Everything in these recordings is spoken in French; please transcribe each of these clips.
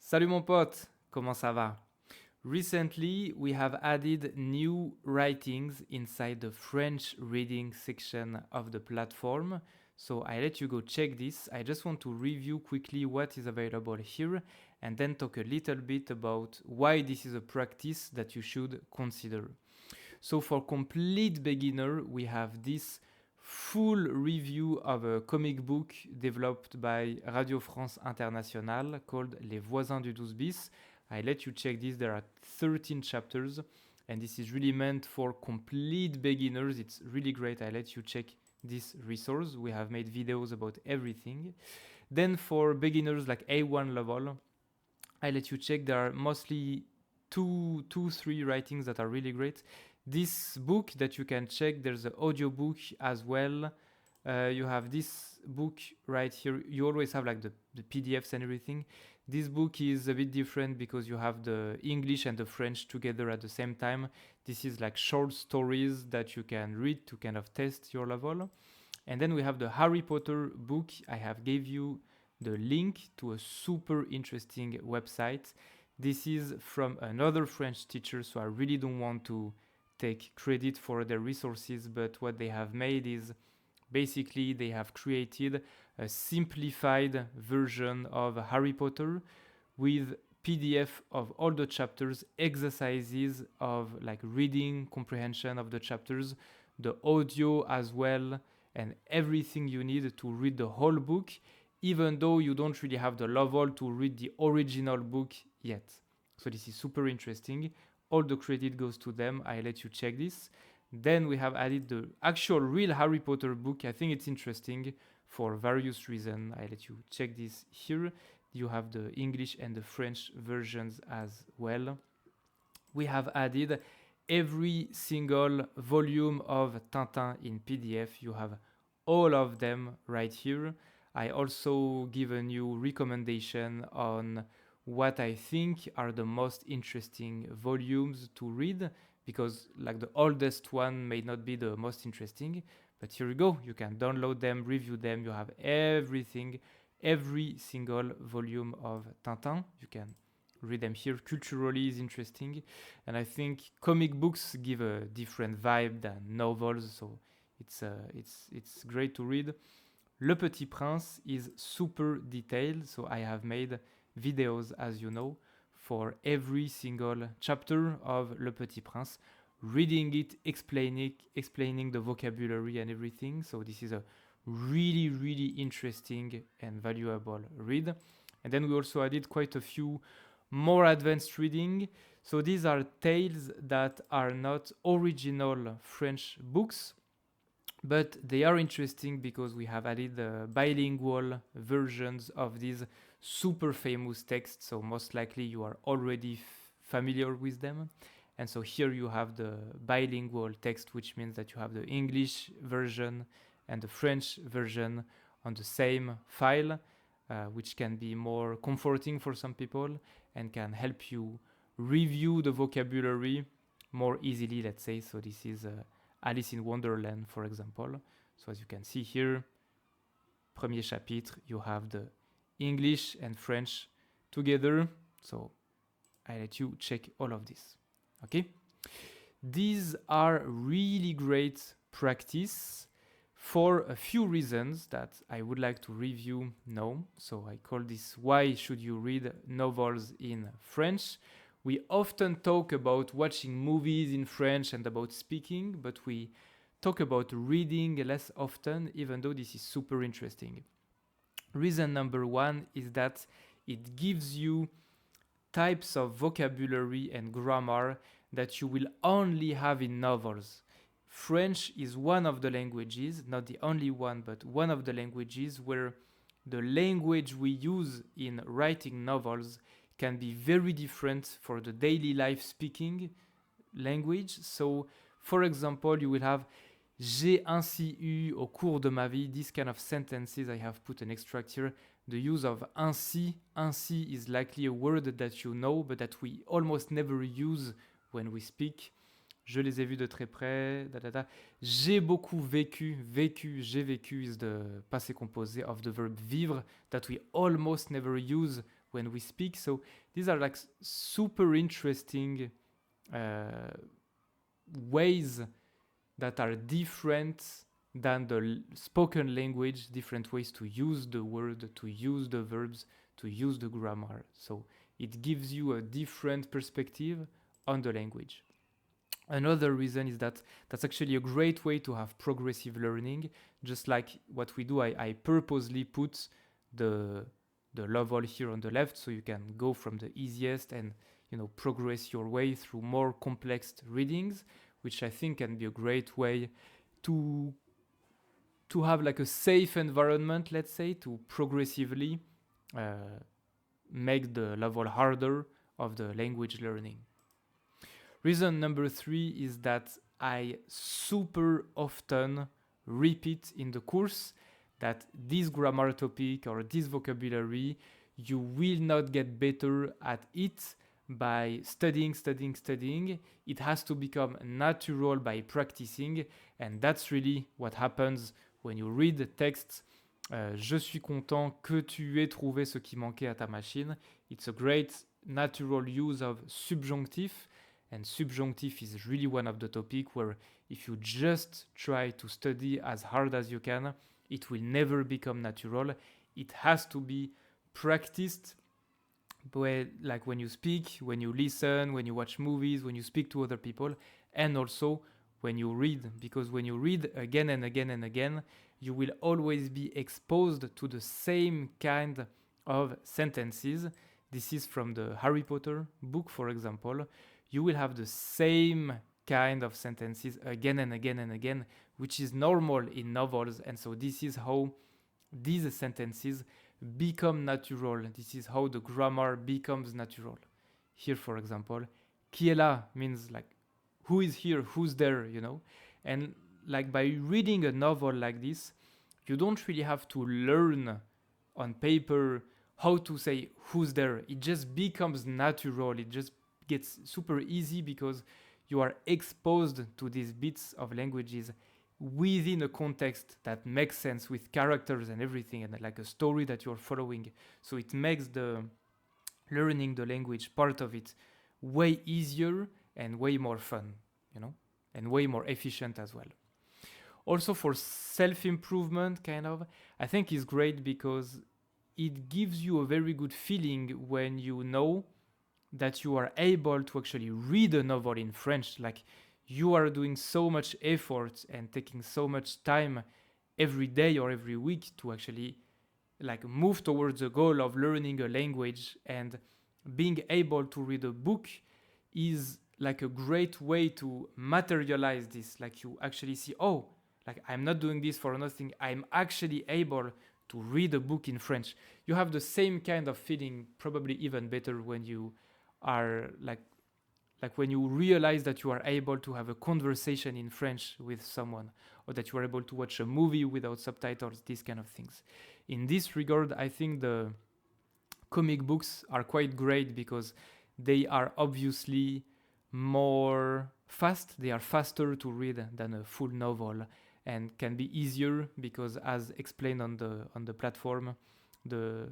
Salut mon pote, comment ça va? Recently, we have added new writings inside the French reading section of the platform. So I let you go check this. I just want to review quickly what is available here and then talk a little bit about why this is a practice that you should consider. So for complete beginner, we have this full review of a comic book developed by Radio France Internationale called Les Voisins du 12 bis. I let you check this. There are 13 chapters, and this is really meant for complete beginners. It's really great. I let you check this resource. We have made videos about everything. Then for beginners like A1 level, I let you check. There are mostly three writings that are really great. This book that you can check, there's an audio book as well. You have this book right here. You always have like the PDFs and everything. This book is a bit different because you have the English and the French together at the same time. This is like short stories that you can read to kind of test your level. And then we have the Harry Potter book. I have gave you the link to a super interesting website. This is from another French teacher, so I really don't want to take credit for their resources, but what they have made is basically they have created a simplified version of Harry Potter with PDF of all the chapters, exercises of like reading comprehension of the chapters, the audio as well, and everything you need to read the whole book, even though you don't really have the level to read the original book yet. So this is super interesting. All the credit goes to them. I let you check this. Then we have added the actual real Harry Potter book. I think it's interesting for various reasons. I let you check this here. You have the English and the French versions as well. We have added every single volume of Tintin in PDF. You have all of them right here. I also given you recommendation on what I think are the most interesting volumes to read, because like the oldest one may not be the most interesting, but here you go. You can download them, review them. You have everything, every single volume of Tintin. You can read them here. Culturally is interesting, and I think comic books give a different vibe than novels, so it's great to read. Le Petit Prince is super detailed, so I have made videos, as you know, for every single chapter of Le Petit Prince, reading it, explaining the vocabulary and everything. So this is a really, really interesting and valuable read. And then we also added quite a few more advanced reading. So these are tales that are not original French books, but they are interesting because we have added the bilingual versions of these super famous texts, so most likely you are already familiar with them. And so here you have the bilingual text, which means that you have the English version and the French version on the same file, which can be more comforting for some people and can help you review the vocabulary more easily, let's say. So this is Alice in Wonderland, for example. So as you can see here, premier chapitre, you have the English and French together. So I let you check all of this. Okay? These are really great practice for a few reasons that I would like to review now. So I call this Why Should You Read Novels in French? We often talk about watching movies in French and about speaking, but we talk about reading less often, even though this is super interesting. Reason number one is that it gives you types of vocabulary and grammar that you will only have in novels. French is one of the languages, not the only one, but one of the languages where the language we use in writing novels can be very different for the daily life speaking language. So, for example, you will have j'ai ainsi eu au cours de ma vie, these kind of sentences. I have put an extract here. The use of ainsi is likely a word that you know, but that we almost never use when we speak. Je les ai vus de très près. J'ai beaucoup vécu. J'ai vécu is the passé composé of the verb vivre that we almost never use when we speak. So these are like super interesting ways that are different than the spoken language, different ways to use the word, to use the verbs, to use the grammar. So it gives you a different perspective on the language. Another reason is that that's actually a great way to have progressive learning. Just like what we do, I purposely put the level here on the left so you can go from the easiest and progress your way through more complex readings, which I think can be a great way to have like a safe environment, let's say, to progressively make the level harder of the language learning. Reason number 3 is that I super often repeat in the course that this grammar topic or this vocabulary, you will not get better at it by studying. It has to become natural by practicing, and that's really what happens when you read the text. Je suis content que tu aies trouvé ce qui manquait à ta machine. It's a great natural use of subjunctive, and subjunctive is really one of the topics where if you just try to study as hard as you can, it will never become natural. It has to be practiced, like when you speak, when you listen, when you watch movies, when you speak to other people, and also when you read, because when you read again and again and again, you will always be exposed to the same kind of sentences. This is from the Harry Potter book, for example. You will have the same kind of sentences again and again and again, which is normal in novels. And so this is how these sentences become natural. This is how the grammar becomes natural. Here, for example, qui est là means like who is here, who's there, And like by reading a novel like this, you don't really have to learn on paper how to say who's there. It just becomes natural. It just gets super easy because you are exposed to these bits of languages within a context that makes sense with characters and everything, and like a story that you're following. So it makes the learning the language part of it way easier and way more fun, and way more efficient as well. Also for self-improvement, I think is great because it gives you a very good feeling when you know that you are able to actually read a novel in French. Like you are doing so much effort and taking so much time every day or every week to actually like move towards the goal of learning a language, and being able to read a book is like a great way to materialize this. Like you actually see, oh, like I'm not doing this for nothing. I'm actually able to read a book in French. You have the same kind of feeling, probably even better, when you are like when you realize that you are able to have a conversation in French with someone, or that you are able to watch a movie without subtitles, these kind of things. In this regard, I think the comic books are quite great because they are obviously more fast. They are faster to read than a full novel, and can be easier because, as explained on the platform, the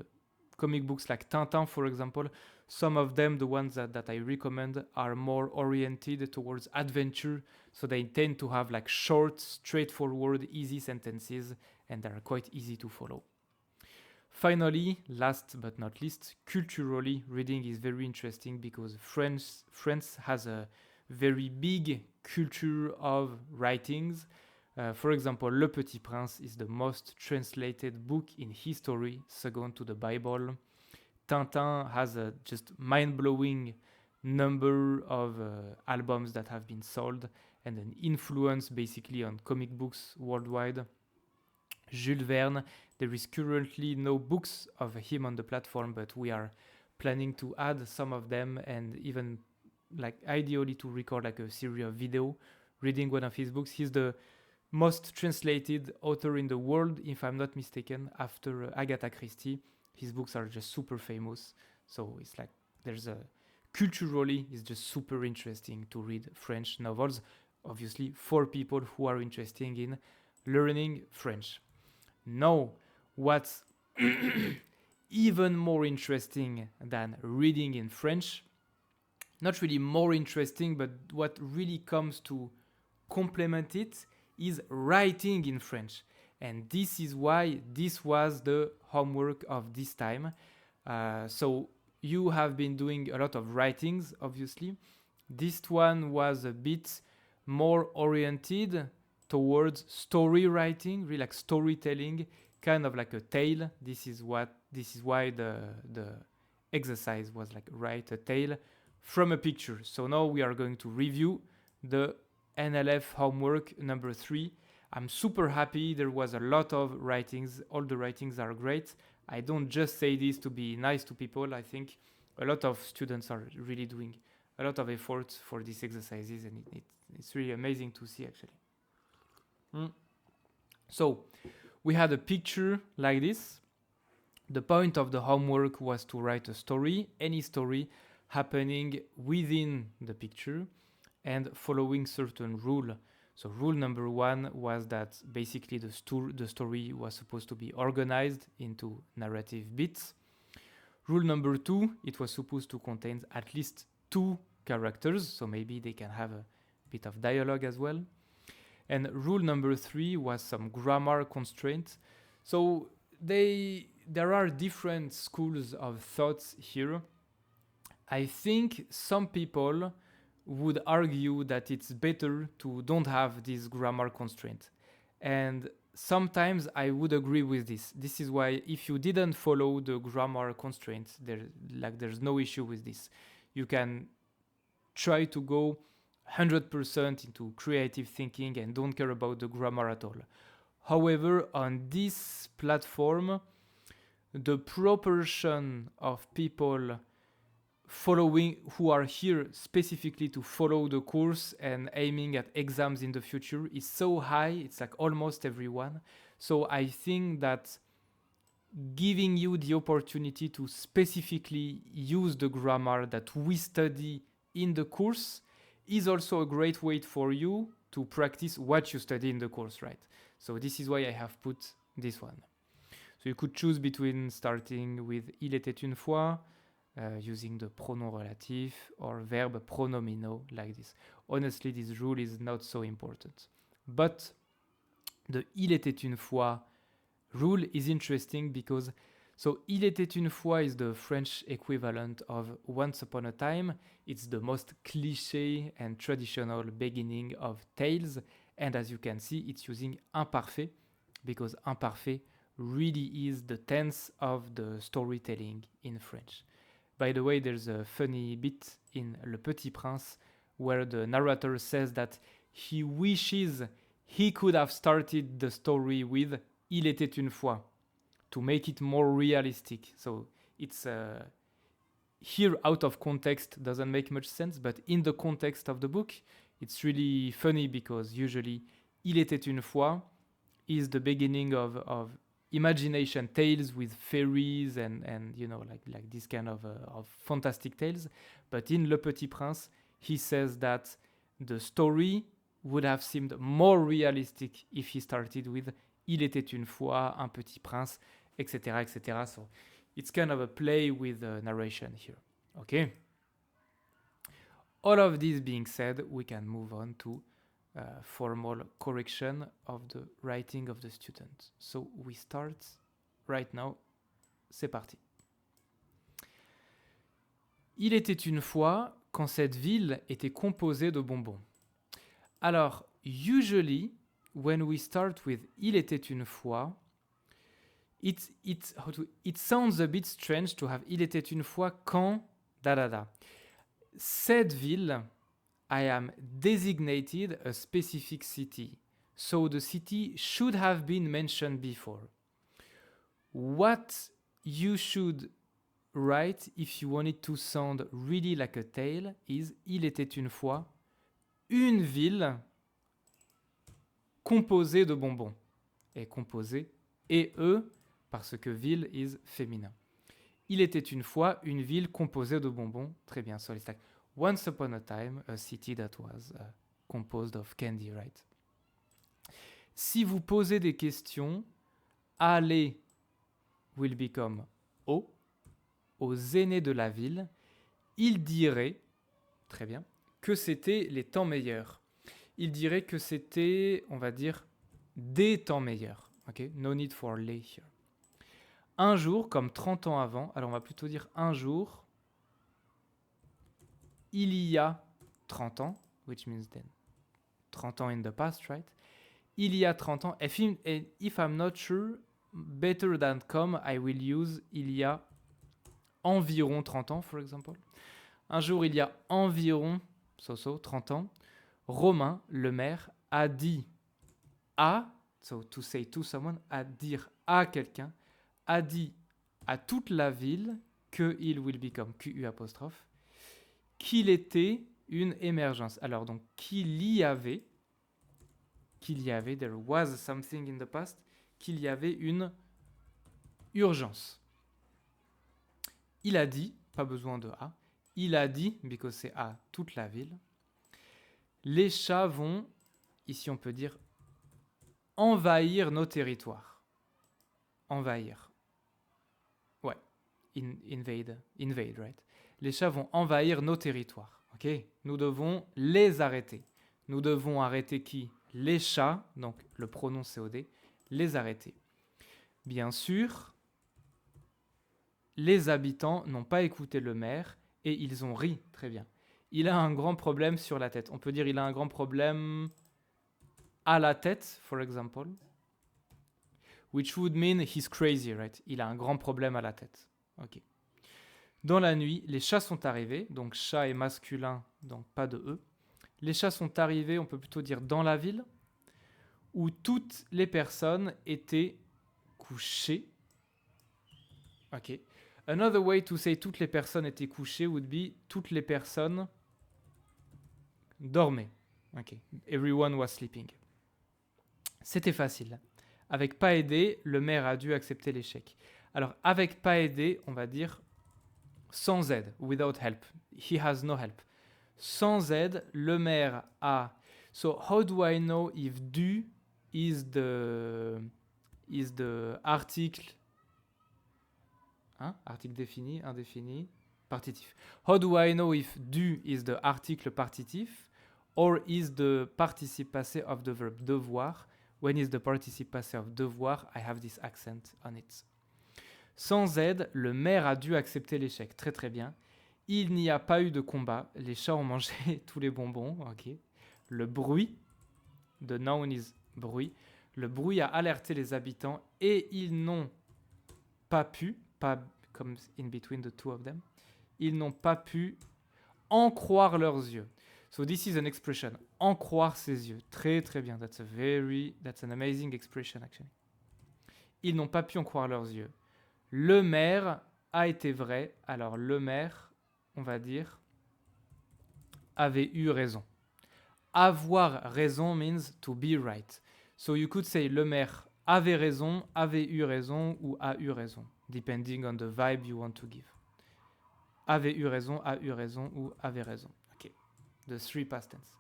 comic books like Tintin, for example, some of them, the ones that I recommend, are more oriented towards adventure. So they tend to have like short, straightforward, easy sentences, and they are quite easy to follow. Finally, last but not least, culturally, reading is very interesting because France has a very big culture of writings. For example, Le Petit Prince is the most translated book in history, second to the Bible. Tintin has a just mind-blowing number of albums that have been sold and an influence basically on comic books worldwide. Jules Verne, there is currently no books of him on the platform, but we are planning to add some of them, and even like ideally to record like a series of video reading one of his books. He's the most translated author in the world, if I'm not mistaken, after Agatha Christie. His books are just super famous. So it's like culturally, it's just super interesting to read French novels, obviously for people who are interested in learning French. Now, what's even more interesting than reading in French. Not really more interesting, but what really comes to complement it is writing in French. And this is why this was the homework of this time. So you have been doing a lot of writings, obviously. This one was a bit more oriented towards story writing, really like storytelling, kind of like a tale. This is why the exercise was like write a tale from a picture. So now we are going to review the NLF homework number 3. I'm super happy. There was a lot of writings. All the writings are great. I don't just say this to be nice to people. I think a lot of students are really doing a lot of effort for these exercises, and it's really amazing to see, actually. So we had a picture like this. The point of the homework was to write a story, any story happening within the picture and following certain rule. So rule number 1 was that basically the story was supposed to be organized into narrative bits. Rule number 2, it was supposed to contain at least 2 characters, so maybe they can have a bit of dialogue as well. And rule number 3 was some grammar constraints. So there are different schools of thoughts here. I think some people would argue that it's better to don't have this grammar constraint. And sometimes I would agree with this. This is why if you didn't follow the grammar constraints, there's no issue with this. You can try to go 100% into creative thinking and don't care about the grammar at all. However, on this platform, the proportion of people who are here specifically to follow the course and aiming at exams in the future is so high. It's like almost everyone. So I think that giving you the opportunity to specifically use the grammar that we study in the course is also a great way for you to practice what you study in the course, right? So this is why I have put this one. So you could choose between starting with il était une fois, using the pronom relatif, or verb pronominaux like this. Honestly, this rule is not so important. But the il était une fois rule is interesting because il était une fois is the French equivalent of once upon a time. It's the most cliché and traditional beginning of tales. And as you can see, it's using imparfait because imparfait really is the tense of the storytelling in French. By the way, there's a funny bit in Le Petit Prince where the narrator says that he wishes he could have started the story with il était une fois to make it more realistic. So it's here out of context doesn't make much sense, but in the context of the book, it's really funny because usually il était une fois is the beginning of imagination tales with fairies and you know like this kind of fantastic tales. But in Le Petit Prince, he says that the story would have seemed more realistic if he started with il était une fois un petit prince, etc., etc. So it's kind of a play with the narration here. Okay. All of this being said, we can move on to formal correction of the writing of the student. So we start right now. C'est parti. Il était une fois quand cette ville était composée de bonbons. Alors, usually, when we start with il était une fois, it sounds a bit strange to have il était une fois quand da da da. Cette ville, I am designated a specific city. So the city should have been mentioned before. What you should write if you want it to sound really like a tale is il était une fois une ville composée de bonbons. Et composée E parce que ville is féminin. Il était une fois une ville composée de bonbons. Très bien. So it's like once upon a time, a city that was composed of candy, right? Si vous posez des questions, aller will become aux aînés de la ville, ils diraient, très bien, que c'était les temps meilleurs. Ils diraient que c'était, on va dire, des temps meilleurs. Okay? No need for lay here. Un jour, comme 30 ans avant, alors on va plutôt dire un jour, il y a 30 ans, which means then 30 ans in the past, right? Il y a 30 ans, if I'm not sure, better than come, I will use il y a environ 30 ans, for example. Un jour, il y a environ 30 ans, Romain, le maire, a dit à, so to say to someone, à dire à quelqu'un, a dit à toute la ville qu'il will become, QU apostrophe, qu'il était une émergence. Alors donc, qu'il y avait, there was something in the past, qu'il y avait une urgence. Il a dit, pas besoin de à, il a dit, because c'est à toute la ville, les chats vont, ici on peut dire, envahir nos territoires. Envahir. Ouais. Invade, right? Les chats vont envahir nos territoires. Ok? Nous devons les arrêter. Nous devons arrêter qui? Les chats, donc le pronom COD, les arrêter. Bien sûr, les habitants n'ont pas écouté le maire et ils ont ri. Très bien. Il a un grand problème sur la tête. On peut dire il a un grand problème à la tête, for example. Which would mean he's crazy, right? Il a un grand problème à la tête. Ok. Dans la nuit, les chats sont arrivés. Donc chat est masculin, donc pas de E. Les chats sont arrivés, on peut plutôt dire dans la ville, où toutes les personnes étaient couchées. Ok. Another way to say toutes les personnes étaient couchées would be toutes les personnes dormaient. Ok. Everyone was sleeping. C'était facile. Avec pas aidé, le maire a dû accepter l'échec. Alors, avec pas aidé, on va dire sans aide, without help. He has no help. Sans aide, le maire a... So, how do I know if du is the article... Hein? Article défini, indéfini, partitif. How do I know if du is the article partitif or is the participe passé of the verb devoir? When is the participe passé of devoir? I have this accent on it. Sans aide, le maire a dû accepter l'échec. Très très bien. Il n'y a pas eu de combat. Les chats ont mangé tous les bonbons. Ok. Le bruit, the noun is bruit. Le bruit a alerté les habitants et ils n'ont pas pu, pas comme in between the two of them, ils n'ont pas pu en croire leurs yeux. So this is an expression. En croire ses yeux. Très très bien. That's an amazing expression actually. Ils n'ont pas pu en croire leurs yeux. Le maire a été vrai. Alors le maire, on va dire, avait eu raison. Avoir raison means to be right. So you could say le maire avait raison, avait eu raison ou a eu raison, depending on the vibe you want to give. Avait eu raison, a eu raison ou avait raison. Ok. The three past tense.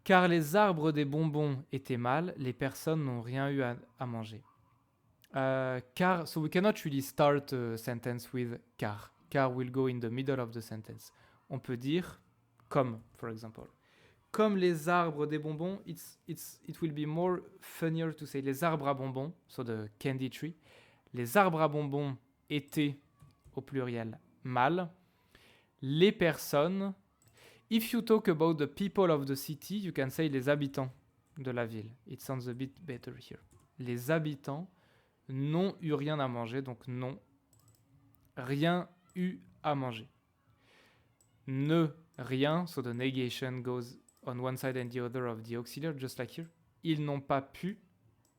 Car les arbres des bonbons étaient mâles, les personnes n'ont rien eu à manger. Car, so we cannot really start a sentence with car. Car will go in the middle of the sentence. On peut dire comme, for example. Comme les arbres des bonbons, it will be more funnier to say les arbres à bonbons, so the candy tree. Les arbres à bonbons étaient, au pluriel, mâles. Les personnes, if you talk about the people of the city, you can say les habitants de la ville. It sounds a bit better here. Les habitants n'ont eu rien à manger, donc non, rien eu à manger. Ne, rien, so the negation goes on one side and the other of the auxiliary, just like here. Ils n'ont pas pu,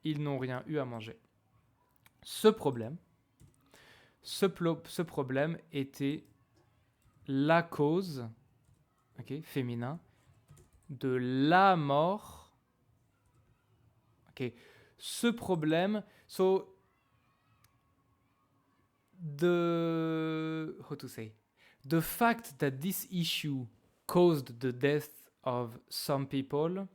ils n'ont rien eu à manger. Ce problème était la cause, okay, féminin, de la mort. Okay. Ce problème, so how to say, the fact that this issue caused the death of some people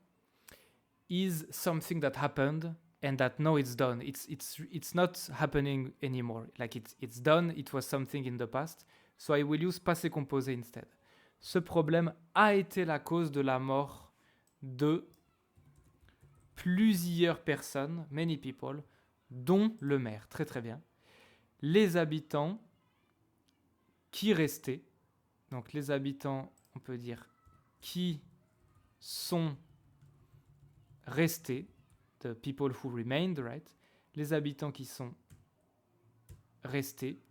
is something that happened and that now it's done. It's not happening anymore. Like it's done. It was something in the past. So I will use passé composé instead. Ce problème a été la cause de la mort de plusieurs personnes, many people, dont le maire. Très très bien. Les habitants qui restaient. Donc les habitants, on peut dire qui sont restés. The people who remained, right? Les habitants qui sont restés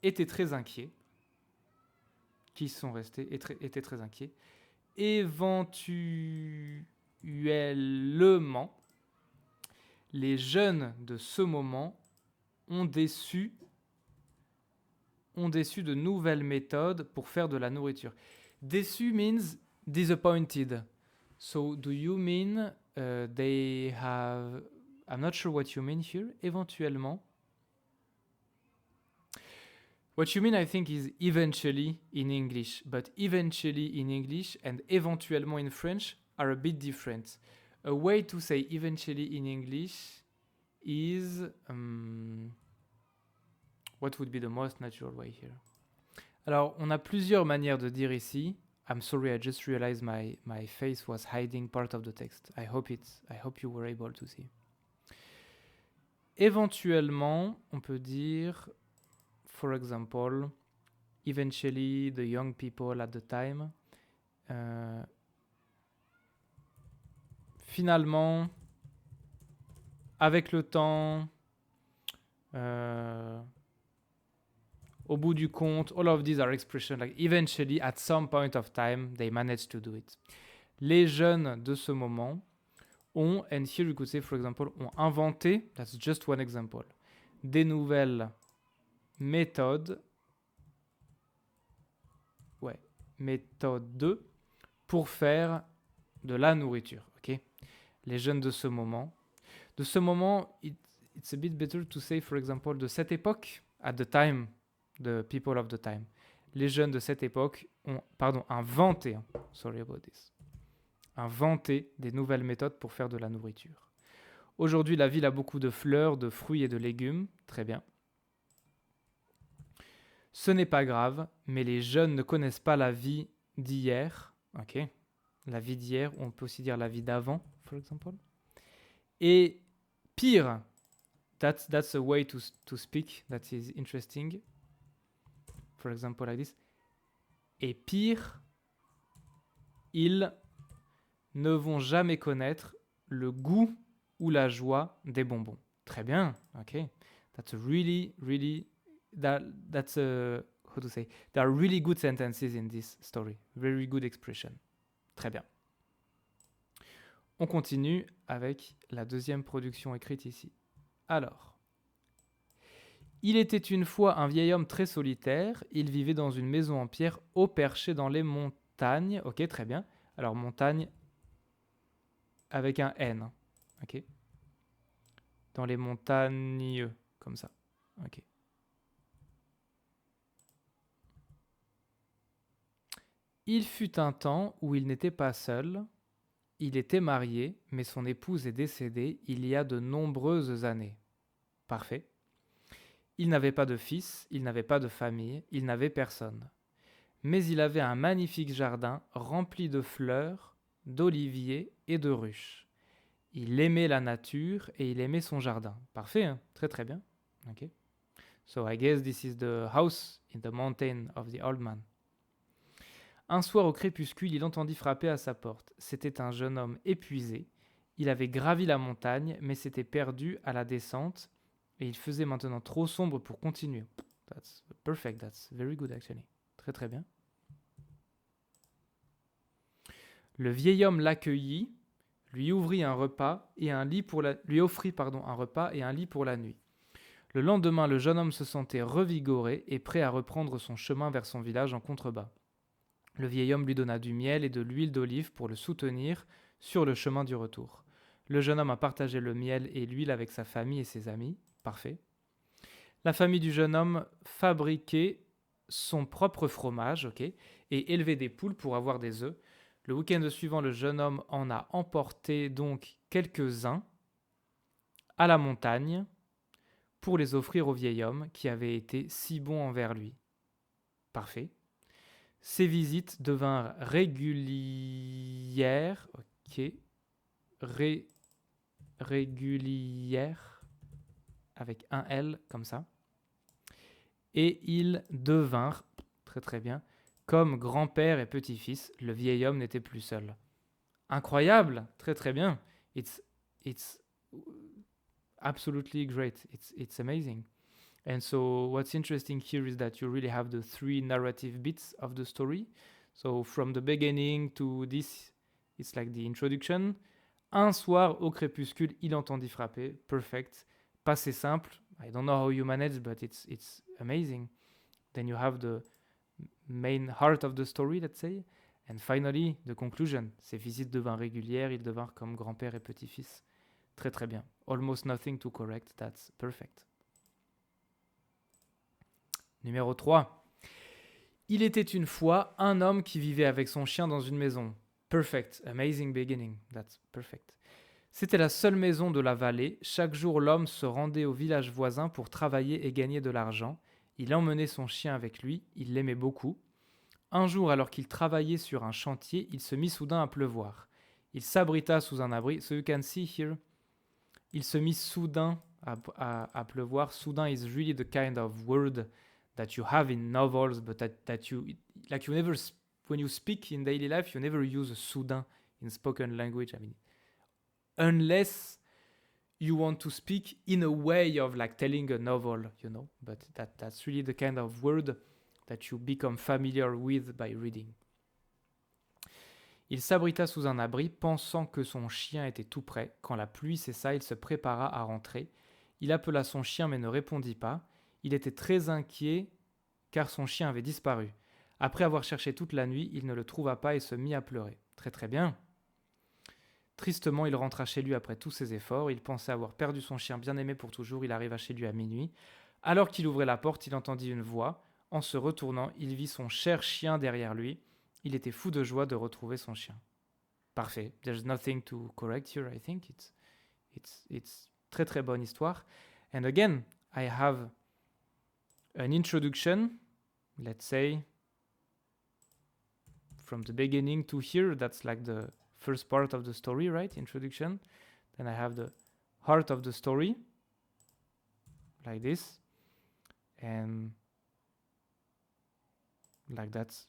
étaient très inquiets. Qui sont restés étaient très inquiets. Éventuellement, les jeunes de ce moment ont déçu de nouvelles méthodes pour faire de la nourriture. Déçu means disappointed. So do you mean they have... I'm not sure what you mean here. Éventuellement. What you mean, I think, is eventually in English. But eventually in English and éventuellement in French are a bit different. A way to say eventually in English is... what would be the most natural way here? Alors, on a plusieurs manières de dire ici. I'm sorry, I just realized my face was hiding part of the text. I hope you were able to see. Éventuellement, on peut dire, for example, eventually the young people at the time. Finalement, avec le temps, au bout du compte, all of these are expressions like eventually, at some point of time, they managed to do it. Les jeunes de ce moment ont, and here you could say, for example, ont inventé, that's just one example, des nouvelles méthodes, méthodes pour faire de la nourriture, ok? Les jeunes de ce moment. De ce moment, it's a bit better to say, for example, de cette époque, at the time, the people of the time. Les jeunes de cette époque ont, inventé, sorry about this, inventé des nouvelles méthodes pour faire de la nourriture. Aujourd'hui, la ville a beaucoup de fleurs, de fruits et de légumes. Très bien. Ce n'est pas grave, mais les jeunes ne connaissent pas la vie d'hier. Ok. La vie d'hier, on peut aussi dire la vie d'avant, for example. Et pire, that's a way to speak that is interesting. For example, like this. Et pire, ils ne vont jamais connaître le goût ou la joie des bonbons. Très bien, ok. That's a really, that's a, how to say, there are really good sentences in this story. Very good expression. Très bien. On continue avec la deuxième production écrite ici. Alors, il était une fois un vieil homme très solitaire. Il vivait dans une maison en pierre haut perché dans les montagnes. Ok, très bien. Alors, montagne avec un N. Ok. Dans les montagnes, comme ça. Ok. Il fut un temps où il n'était pas seul. Il était marié, mais son épouse est décédée il y a de nombreuses années. Parfait. Il n'avait pas de fils, il n'avait pas de famille, il n'avait personne. Mais il avait un magnifique jardin rempli de fleurs, d'oliviers et de ruches. Il aimait la nature et il aimait son jardin. Parfait, hein? Très très bien. Okay. So I guess this is the house in the mountain of the old man. Un soir au crépuscule, il entendit frapper à sa porte. C'était un jeune homme épuisé. Il avait gravi la montagne, mais s'était perdu à la descente et il faisait maintenant trop sombre pour continuer. That's perfect, that's very good actually. Très très bien. Le vieil homme l'accueillit, lui offrit un repas et un lit pour la nuit. Le lendemain, le jeune homme se sentait revigoré et prêt à reprendre son chemin vers son village en contrebas. Le vieil homme lui donna du miel et de l'huile d'olive pour le soutenir sur le chemin du retour. Le jeune homme a partagé le miel et l'huile avec sa famille et ses amis. Parfait. La famille du jeune homme fabriquait son propre fromage, ok, et élevait des poules pour avoir des œufs. Le week-end suivant, le jeune homme en a emporté donc quelques-uns à la montagne pour les offrir au vieil homme qui avait été si bon envers lui. Parfait. Ces visites devinrent régulières. Ok. Régulières. Avec un L comme ça. Et ils devinrent, très très bien, comme grand-père et petit-fils. Le vieil homme n'était plus seul. Incroyable, très très bien. It's absolutely great. It's amazing. And so what's interesting here is that you really have the three narrative bits of the story. So from the beginning to this, it's like the introduction. Un soir au crépuscule, il entendit frapper. Perfect. Passé simple. I don't know how you manage, but it's amazing. Then you have the main heart of the story, let's say. And finally, the conclusion. Ces visites devinrent régulières, ils devinrent comme grand-père et petit-fils. Très très bien. Almost nothing to correct, that's perfect. Numéro 3. Il était une fois un homme qui vivait avec son chien dans une maison. Perfect. Amazing beginning. That's perfect. C'était la seule maison de la vallée. Chaque jour, l'homme se rendait au village voisin pour travailler et gagner de l'argent. Il emmenait son chien avec lui. Il l'aimait beaucoup. Un jour, alors qu'il travaillait sur un chantier, il se mit soudain à pleuvoir. Il s'abrita sous un abri. So you can see here, il se mit soudain à pleuvoir. Soudain is really the kind of word that you have in novels, but that you like you never when you speak in daily life, you never use soudain in spoken language. I mean, unless you want to speak in a way of like telling a novel, you know. But that's really the kind of word that you become familiar with by reading. Il s'abrita sous un abri, pensant que son chien était tout près. Quand la pluie cessa, il se prépara à rentrer. Il appela son chien mais ne répondit pas. Il était très inquiet car son chien avait disparu. Après avoir cherché toute la nuit, il ne le trouva pas et se mit à pleurer. Très très bien. Tristement, il rentra chez lui après tous ses efforts. Il pensait avoir perdu son chien bien-aimé pour toujours. Il arriva chez lui à minuit. Alors qu'il ouvrait la porte, il entendit une voix. En se retournant, il vit son cher chien derrière lui. Il était fou de joie de retrouver son chien. Parfait. There's nothing to correct here, I think. It's très très bonne histoire. And again, I have an introduction. Let's say from the beginning to here, that's like the first part of the story, right? Introduction. Then I have the heart of the story, like this. And like that's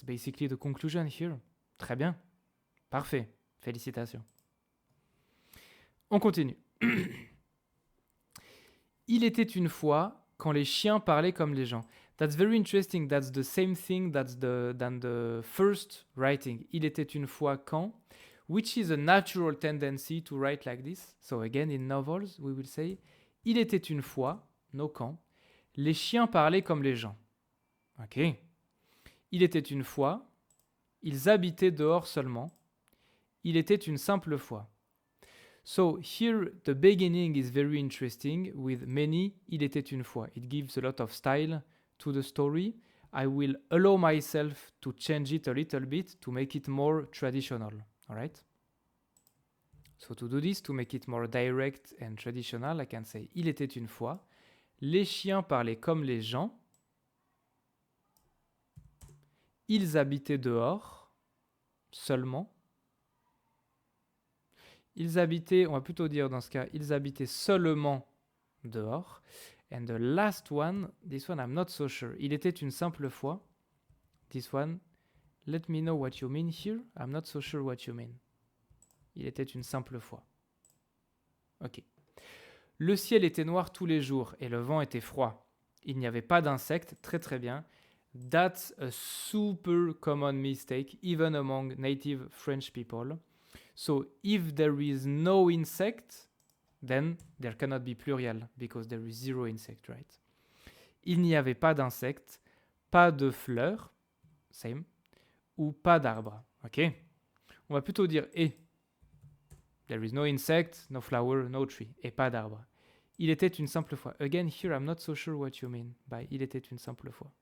basically the conclusion here. Très bien. Parfait. Félicitations. On continue. Il était une fois quand les chiens parlaient comme les gens. That's very interesting. That's the same thing than the first writing. Il était une fois quand, which is a natural tendency to write like this. So again, in novels, we will say, il était une fois, no quand, les chiens parlaient comme les gens. Ok. Il était une fois, ils habitaient dehors seulement. Il était une simple fois. So here the beginning is very interesting with many. Il était une fois. It gives a lot of style to the story. I will allow myself to change it a little bit to make it more traditional. All right? So to do this, to make it more direct and traditional, I can say il était une fois. Les chiens parlaient comme les gens. Ils habitaient dehors seulement. Ils habitaient, on va plutôt dire dans ce cas, ils habitaient seulement dehors. And the last one, this one I'm not so sure. Il était une simple fois. This one, let me know what you mean here. I'm not so sure what you mean. Il était une simple fois. Ok. Le ciel était noir tous les jours et le vent était froid. Il n'y avait pas d'insectes, très très bien. That's a super common mistake, even among native French people. So if there is no insect, then there cannot be plural because there is zero insect, right? Il n'y avait pas d'insectes, pas de fleurs, same, ou pas d'arbres, ok? On va plutôt dire et. There is no insect, no flower, no tree, et pas d'arbre. Il était une simple fois. Again, here I'm not so sure what you mean by il était une simple fois.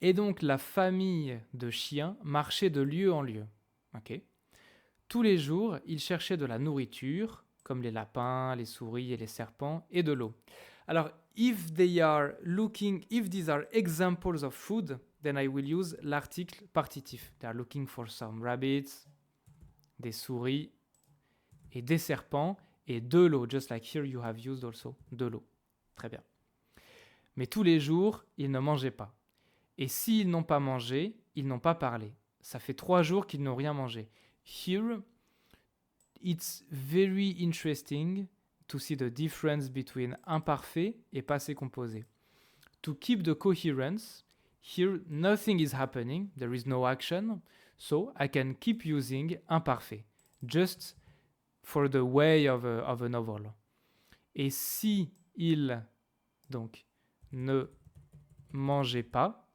Et donc la famille de chiens marchait de lieu en lieu. Ok. Tous les jours, il cherchait de la nourriture, comme les lapins, les souris et les serpents, et de l'eau. Alors, if these are examples of food, then I will use l'article partitif. They are looking for some rabbits, des souris et des serpents et de l'eau, just like here you have used also, de l'eau. Très bien. Mais tous les jours, ils ne mangeaient pas. Et s'ils n'ont pas mangé, ils n'ont pas parlé. Ça fait 3 jours qu'ils n'ont rien mangé. Here, it's very interesting to see the difference between imparfait et passé composé. To keep the coherence, here nothing is happening, there is no action, so I can keep using imparfait, just for the way of a novel. Et si il, donc, ne mangeait pas,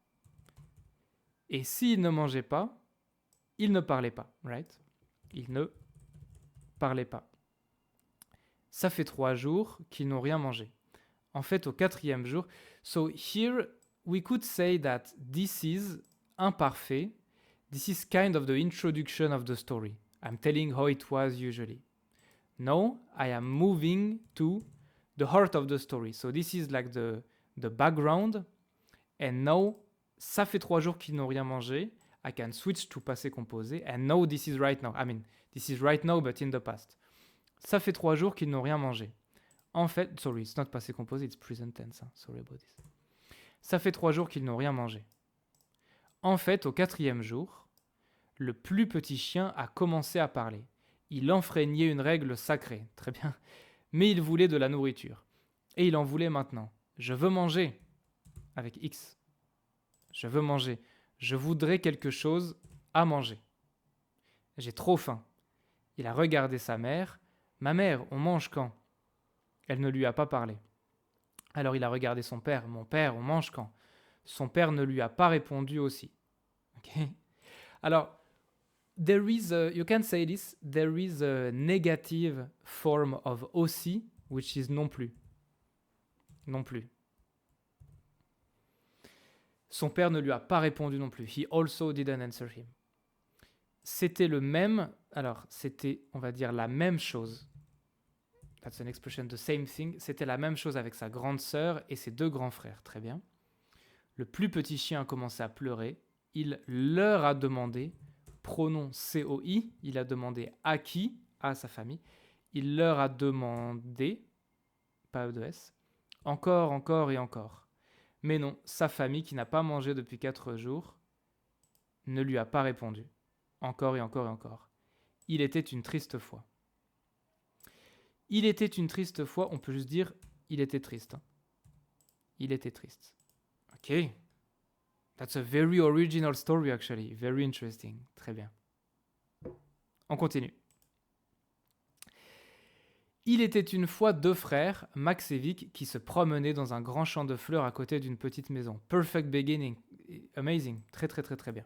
et s'il ne mangeait pas, il ne parlait pas, right? Il ne parlait pas. Ça fait 3 jours qu'ils n'ont rien mangé. En fait, au 4e jour, so here we could say that this is imparfait. This is kind of the introduction of the story. I'm telling how it was usually. Now I am moving to the heart of the story. So this is like the background. And now, ça fait 3 jours qu'ils n'ont rien mangé. I can switch to passé composé. And now this is right now. I mean, this is right now but in the past. Ça fait 3 jours qu'ils n'ont rien mangé. En fait, sorry, it's not passé composé, it's present tense. Hein. Sorry about this. Ça fait 3 jours qu'ils n'ont rien mangé. En fait, au 4e jour, le plus petit chien a commencé à parler. Il enfreignait une règle sacrée. Très bien. Mais il voulait de la nourriture. Et il en voulait maintenant. Je veux manger. Avec X. Je veux manger. Je voudrais quelque chose à manger. J'ai trop faim. Il a regardé sa mère. Ma mère, on mange quand? Elle ne lui a pas parlé. Alors il a regardé son père. Mon père, on mange quand? Son père ne lui a pas répondu aussi. Okay? Alors, there is you can say this, there is a negative form of aussi, which is non plus. Non plus. Son père ne lui a pas répondu non plus. He also didn't answer him. C'était le même, alors c'était, on va dire, la même chose. That's an expression, the same thing. C'était la même chose avec sa grande sœur et ses 2 grands frères. Très bien. Le plus petit chien a commencé à pleurer. Il leur a demandé, pronom COI, il a demandé à qui? À sa famille. Il leur a demandé, pas de S, encore, encore et encore. Mais non, sa famille, qui n'a pas mangé depuis 4 jours, ne lui a pas répondu. Encore et encore et encore. Il était une triste fois. Il était une triste fois, on peut juste dire, il était triste. Il était triste. Ok. That's a very original story actually. Very interesting. Très bien. On continue. Il était une fois 2 frères, Max et Vic, qui se promenaient dans un grand champ de fleurs à côté d'une petite maison. Perfect beginning. Amazing. Très très très très bien.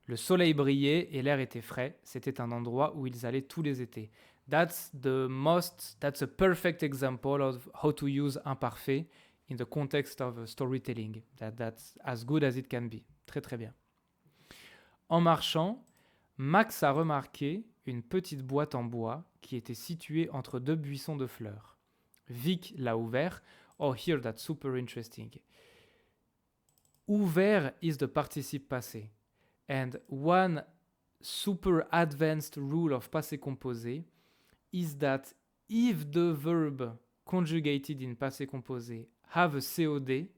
Le soleil brillait et l'air était frais. C'était un endroit où ils allaient tous les étés. That's a perfect example of how to use imparfait in the context of storytelling. That's as good as it can be. Très très bien. En marchant, Max a remarqué une petite boîte en bois qui était située entre 2 buissons de fleurs. Vic l'a ouvert. Oh, here that's super interesting. Ouvert is the participe passé. And one super advanced rule of passé composé is that if the verb conjugated in passé composé have a COD,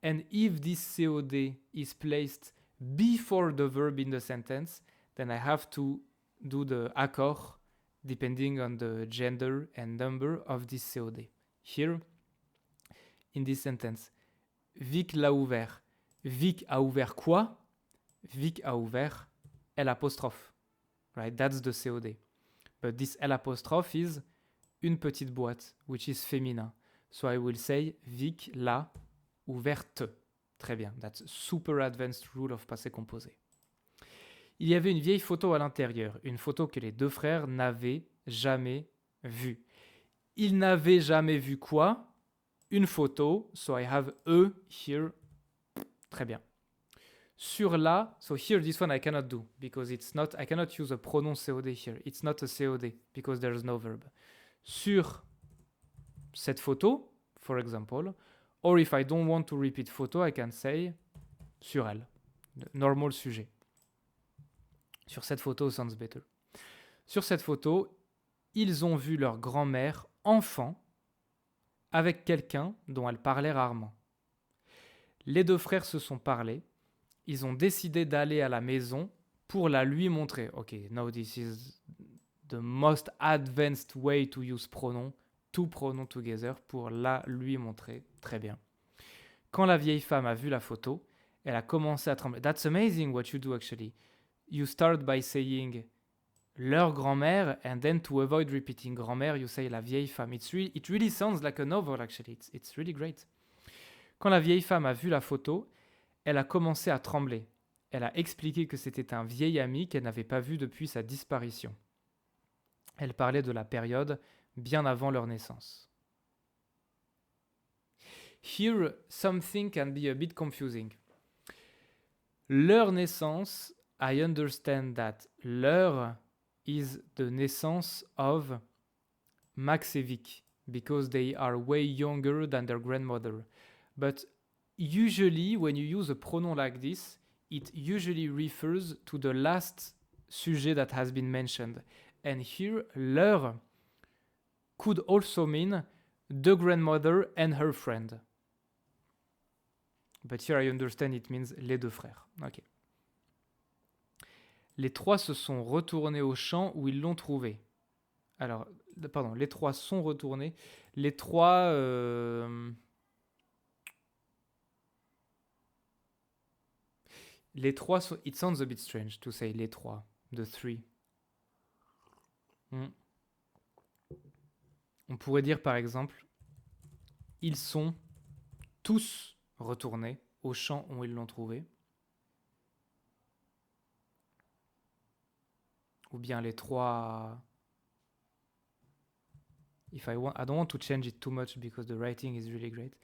and if this COD is placed before the verb in the sentence, then I have to do the accord depending on the gender and number of this COD. Here, in this sentence, Vic l'a ouvert. Vic a ouvert quoi? Vic a ouvert L', right? That's the COD. But this L' is une petite boîte, which is féminin. So I will say Vic l'a ouverte. Très bien. That's super advanced rule of passé composé. Il y avait une vieille photo à l'intérieur, une photo que les 2 frères n'avaient jamais vue. Ils n'avaient jamais vu quoi? Une photo. So I have here. Très bien. Sur la, so here this one I cannot do because I cannot use a pronoun COD here. It's not a COD because there is no verb. Sur cette photo, for example, or if I don't want to repeat photo, I can say sur elle. Normal sujet. Sur cette photo sounds better. Sur cette photo, ils ont vu leur grand-mère enfant avec quelqu'un dont elle parlait rarement. Les deux frères se sont parlé. Ils ont décidé d'aller à la maison pour la lui montrer. Ok, now this is the most advanced way to use pronoun, two pronouns together, pour la lui montrer. Très bien. Quand la vieille femme a vu la photo, elle a commencé à trembler. That's amazing what you do actually. You start by saying leur grand-mère, and then to avoid repeating grand-mère, you say la vieille femme. It really sounds like a novel actually. It's really great. Quand la vieille femme a vu la photo, elle a commencé à trembler. Elle a expliqué que c'était un vieil ami qu'elle n'avait pas vu depuis sa disparition. Elle parlait de la période bien avant leur naissance. Here, something can be a bit confusing. Leur naissance, I understand that. Leur is the naissance of Max et Vic, because they are way younger than their grandmother. But usually, when you use a pronoun like this, it usually refers to the last sujet that has been mentioned. And here, leur could also mean the grandmother and her friend. But here I understand it means les deux frères. Ok. Les trois se sont retournés au champ où ils l'ont trouvé. Alors, pardon, les trois sont retournés. Les trois... Les trois sont... It sounds a bit strange to say les trois. The three. On pourrait dire par exemple, ils sont tous retournés au champ où ils l'ont trouvé. Ou bien les trois... I don't want to change it too much because the writing is really great.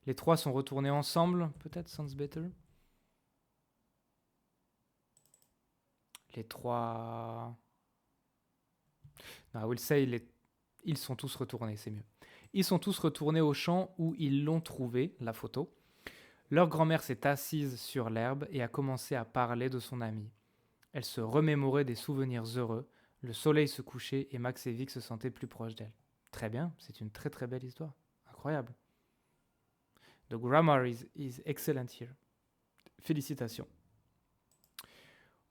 Les trois sont retournés ensemble, peut-être, sounds better. Les trois... No, I will say ils sont tous retournés, c'est mieux. Ils sont tous retournés au champ où ils l'ont trouvé, la photo. Leur grand-mère s'est assise sur l'herbe et a commencé à parler de son ami. Elle se remémorait des souvenirs heureux. Le soleil se couchait et Max et Vic se sentaient plus proches d'elle. Très bien, c'est une très très belle histoire. Incroyable. The grammar is excellent here. Félicitations.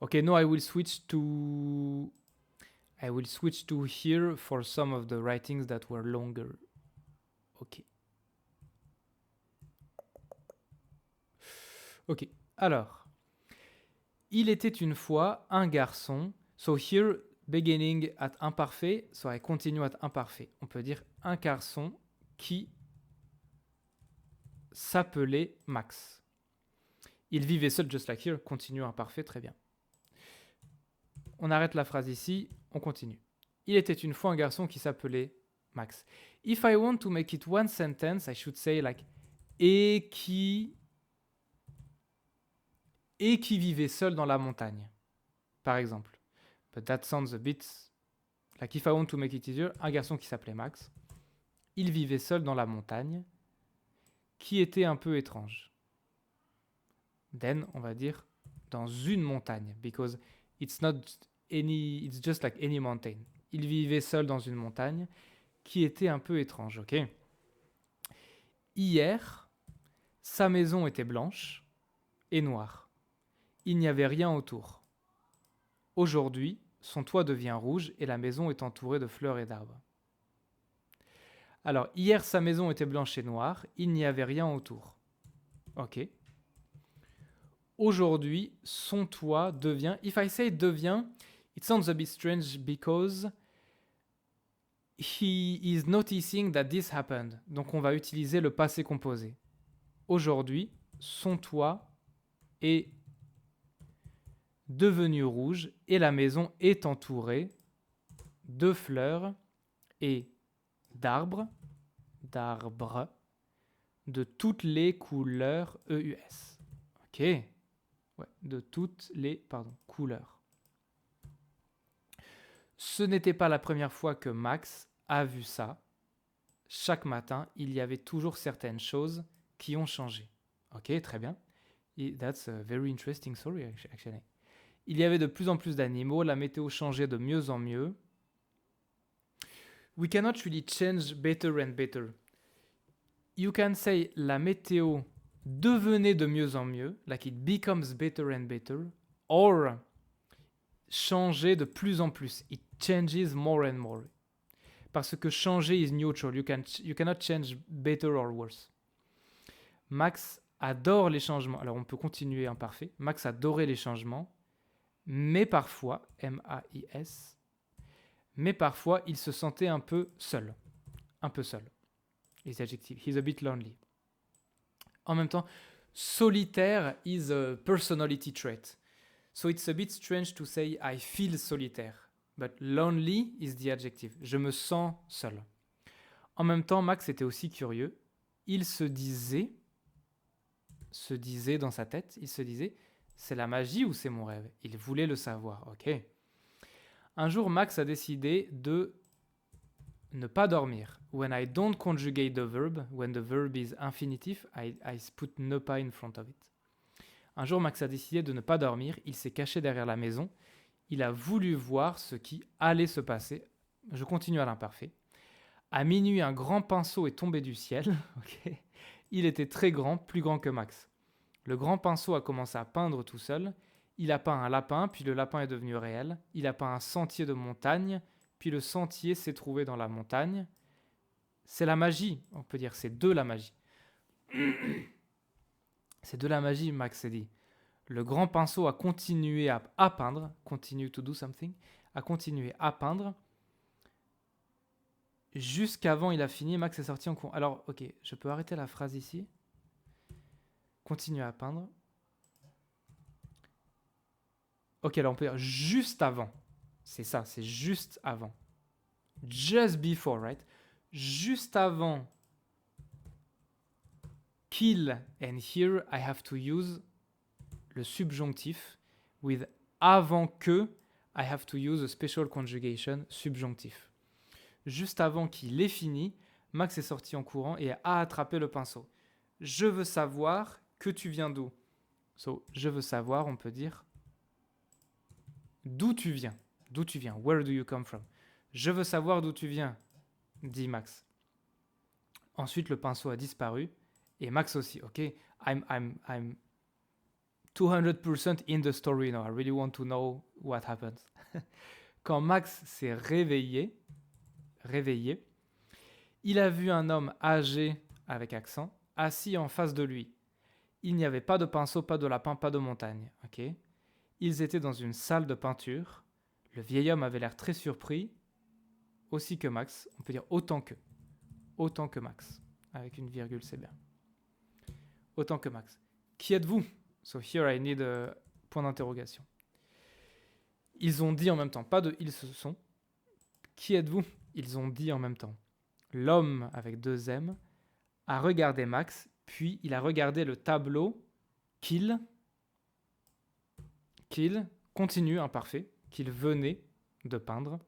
Okay, now I will switch to here for some of the writings that were longer. Ok. Ok, alors. Il était une fois un garçon. So here, beginning at imparfait, so I continue at imparfait. On peut dire un garçon qui s'appelait Max. Il vivait seul, just like here, continue imparfait, très bien. On arrête la phrase ici, on continue. Il était une fois un garçon qui s'appelait Max. If I want to make it one sentence, I should say like et qui vivait seul dans la montagne, par exemple. But that sounds a bit like if I want to make it easier, un garçon qui s'appelait Max. Il vivait seul dans la montagne, qui était un peu étrange. Then, on va dire dans une montagne, because it's just like any mountain. Il vivait seul dans une montagne qui était un peu étrange, ok? Hier, sa maison était blanche et noire. Il n'y avait rien autour. Aujourd'hui, son toit devient rouge et la maison est entourée de fleurs et d'arbres. Alors, hier, sa maison était blanche et noire. Il n'y avait rien autour. Ok. Aujourd'hui, son toit devient... If I say devient, it sounds a bit strange because he is noticing that this happened. Donc, on va utiliser le passé composé. Aujourd'hui, son toit est devenu rouge et la maison est entourée de fleurs et d'arbres de toutes les couleurs EUS. Ok, de toutes les couleurs. Ce n'était pas la première fois que Max a vu ça. Chaque matin, il y avait toujours certaines choses qui ont changé. Ok, très bien. That's a very interesting story, actually. Il y avait de plus en plus d'animaux, la météo changeait de mieux en mieux. We cannot really change better and better. You can say la météo devenait de mieux en mieux, like it becomes better and better, or changer de plus en plus. It changes more and more. Parce que changer is neutral. You cannot change better or worse. Max adore les changements. Alors on peut continuer imparfait. Max adorait les changements, mais parfois, M-A-I-S, mais parfois il se sentait un peu seul. Un peu seul. Les adjectifs. He's a bit lonely. En même temps, solitaire is a personality trait. So it's a bit strange to say I feel solitaire. But lonely is the adjective. Je me sens seul. En même temps, Max était aussi curieux. Il se disait dans sa tête, c'est la magie ou c'est mon rêve? Il voulait le savoir, ok. Un jour, Max a décidé de ne pas dormir. When I don't conjugate the verb, when the verb is infinitive, I put ne pas in front of it. Un jour, Max a décidé de ne pas dormir. Il s'est caché derrière la maison. Il a voulu voir ce qui allait se passer. Je continue à l'imparfait. À minuit, un grand pinceau est tombé du ciel. Okay. Il était très grand, plus grand que Max. Le grand pinceau a commencé à peindre tout seul. Il a peint un lapin, puis le lapin est devenu réel. Il a peint un sentier de montagne, puis le sentier s'est trouvé dans la montagne. C'est la magie, on peut dire, c'est de la magie. C'est de la magie, Max s'est dit. Le grand pinceau a continué à peindre, continue to do something, a continué à peindre. Jusqu'avant il a fini, Max est sorti en courant. Alors, ok, je peux arrêter la phrase ici. Continue à peindre. Ok, alors on peut dire juste avant. C'est ça, c'est juste avant. Just before, right? Juste avant qu'il and here I have to use le subjonctif with avant que I have to use a special conjugation subjonctif. Juste avant qu'il ait fini, Max est sorti en courant et a attrapé le pinceau. Je veux savoir que tu viens d'où. So, je veux savoir, on peut dire d'où tu viens. D'où tu viens. Where do you come from? Je veux savoir d'où tu viens, dit Max. Ensuite, le pinceau a disparu et Max aussi. Ok, I'm 200% in the story now. I really want to know what happens. Quand Max s'est réveillé, il a vu un homme âgé avec accent assis en face de lui. Il n'y avait pas de pinceau, pas de lapin, pas de montagne. Okay. Ils étaient dans une salle de peinture. Le vieil homme avait l'air très surpris, aussi que Max. On peut dire autant que Max. Avec une virgule, c'est bien. Autant que Max. Qui êtes-vous? So here I need a point d'interrogation. Ils ont dit en même temps, pas de ils se sont. Qui êtes-vous? Ils ont dit en même temps. L'homme avec 2 M a regardé Max, puis il a regardé le tableau qu'il continue imparfait, qu'il venait de peindre.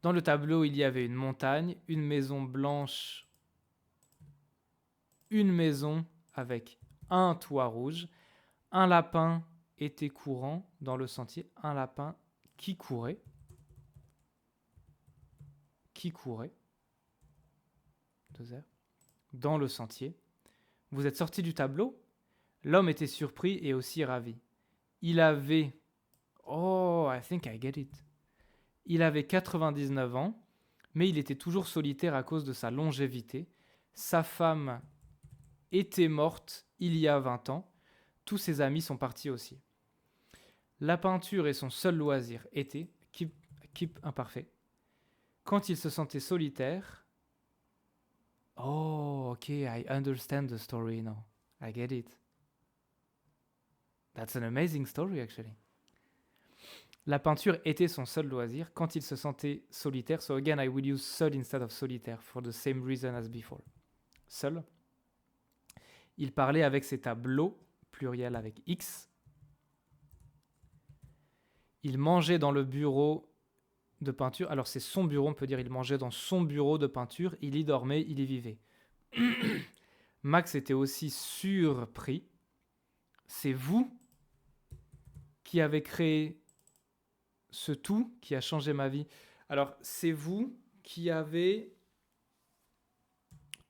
Dans le tableau, il y avait une montagne, une maison blanche, une maison avec un toit rouge, un lapin était courant dans le sentier, un lapin qui courait, dans le sentier. Vous êtes sorti du tableau? L'homme était surpris et aussi ravi. Il avait... Oh, I think I get it. Il avait 99 ans, mais il était toujours solitaire à cause de sa longévité. Sa femme était morte il y a 20 ans. Tous ses amis sont partis aussi. La peinture est son seul loisir. Était, keep imparfait. Quand il se sentait solitaire... Oh, ok, I understand the story now. I get it. That's an amazing story, actually. La peinture était son seul loisir quand il se sentait solitaire. So again, I will use seul instead of solitaire for the same reason as before. Seul. Il parlait avec ses tableaux, pluriel avec X. Il mangeait dans le bureau de peinture. Alors c'est son bureau, on peut dire il mangeait dans son bureau de peinture. Il y dormait, il y vivait. Max était aussi surpris. C'est vous qui avez créé ce tout qui a changé ma vie. Alors c'est vous qui avez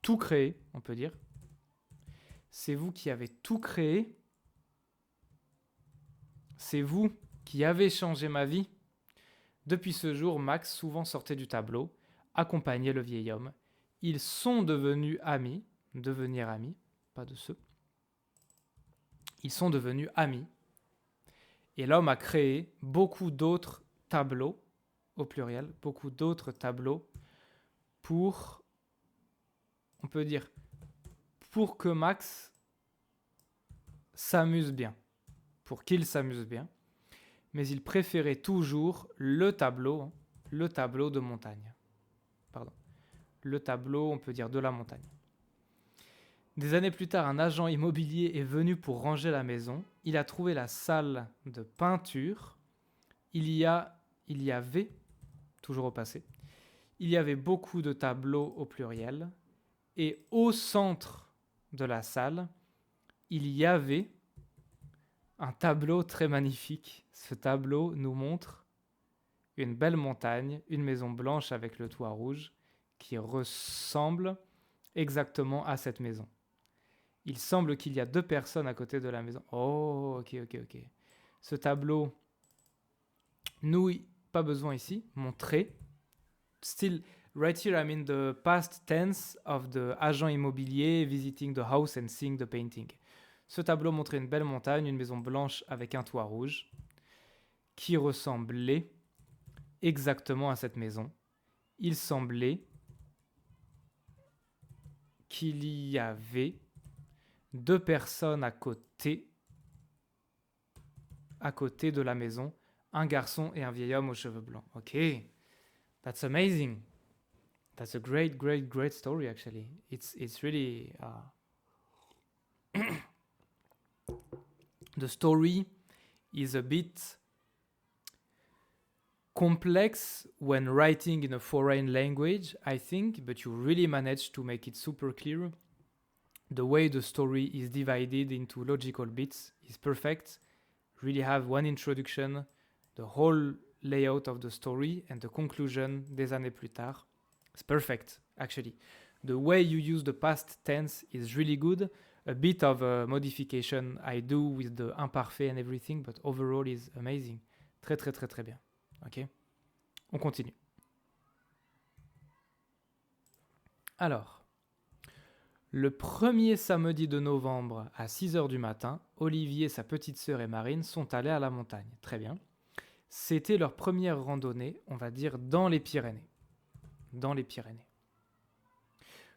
tout créé, on peut dire. C'est vous qui avez tout créé. C'est vous qui avez changé ma vie. Depuis ce jour, Max souvent sortait du tableau, accompagnait le vieil homme. Ils sont devenus amis, devenir amis, pas de ceux. Ils sont devenus amis. Et l'homme a créé beaucoup d'autres tableaux, au pluriel, beaucoup d'autres tableaux pour, on peut dire, pour que Max s'amuse bien, pour qu'il s'amuse bien. Mais il préférait toujours le tableau de montagne. Pardon. Le tableau, on peut dire, de la montagne. Des années plus tard, un agent immobilier est venu pour ranger la maison. Il a trouvé la salle de peinture. Il y avait, toujours au passé, il y avait beaucoup de tableaux au pluriel. Et au centre de la salle, il y avait un tableau très magnifique. Ce tableau nous montre une belle montagne, une maison blanche avec le toit rouge qui ressemble exactement à cette maison. Il semble qu'il y a 2 personnes à côté de la maison. Oh, ok. Ce tableau, nous, pas besoin ici, montrer. Still, right here I'm in the past tense of the agent immobilier visiting the house and seeing the painting. Ce tableau montrait une belle montagne, une maison blanche avec un toit rouge qui ressemblait exactement à cette maison. Il semblait qu'il y avait 2 personnes à côté de la maison, un garçon et un vieil homme aux cheveux blancs. Ok, that's amazing. That's a great story actually. It's really the story is a bit complex when writing in a foreign language, I think, but you really managed to make it super clear. The way the story is divided into logical bits is perfect. Really have one introduction, the whole layout of the story, and the conclusion des années plus tard. It's perfect, actually. The way you use the past tense is really good. A bit of a modification I do with the imparfait and everything, but overall is amazing. Très bien. Ok, on continue. Alors, le premier samedi de novembre à 6h du matin, Olivier, sa petite sœur et Marine sont allés à la montagne. Très bien. C'était leur première randonnée, on va dire, dans les Pyrénées. Dans les Pyrénées.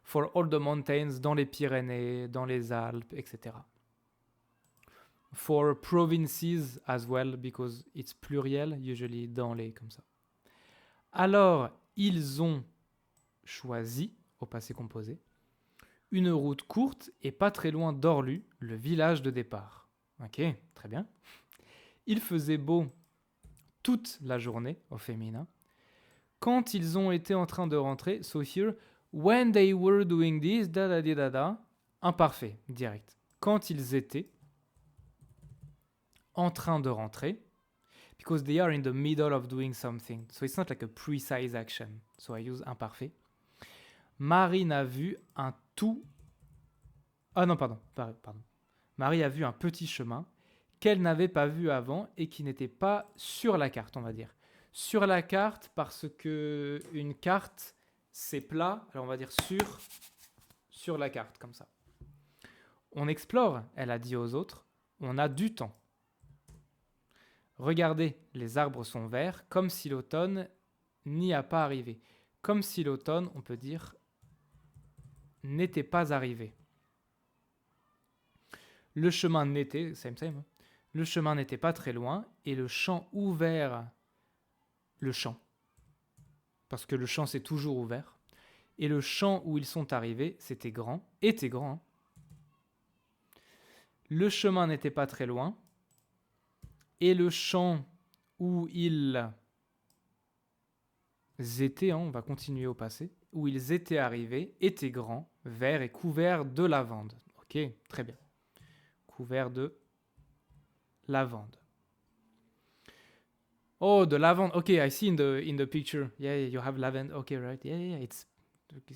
For all the mountains, dans les Pyrénées, dans les Alpes, etc. For provinces as well, because it's pluriel, usually dans les, comme ça. Alors, ils ont choisi, au passé composé, une route courte et pas très loin d'Orlu, le village de départ. Ok, très bien. Il faisait beau toute la journée, au féminin. Quand ils ont été en train de rentrer, so here, when they were doing this, imparfait, direct. Quand ils étaient en train de rentrer, because they are in the middle of doing something, so it's not like a precise action, so I use imparfait. Marine a vu un tout... Ah non, pardon. Marie a vu un petit chemin qu'elle n'avait pas vu avant et qui n'était pas sur la carte, on va dire. Sur la carte, parce que une carte, c'est plat, alors on va dire sur la carte, comme ça. On explore, elle a dit aux autres, on a du temps. Regardez, les arbres sont verts, comme si l'automne n'y a pas arrivé. Comme si l'automne, on peut dire, n'était pas arrivé. Le chemin n'était, le chemin n'était pas très loin et le champ ouvert, le champ, parce que le champ c'est toujours ouvert, et le champ où ils sont arrivés, était grand. Le chemin n'était pas très loin. Et le champ où ils étaient, on va continuer au passé, où ils étaient arrivés, était grand, vert et couvert de lavande. Ok, très bien. Couvert de lavande. Oh, the lavande. Okay, I see in the picture. Yeah, you have lavande. Okay, right. Yeah, it's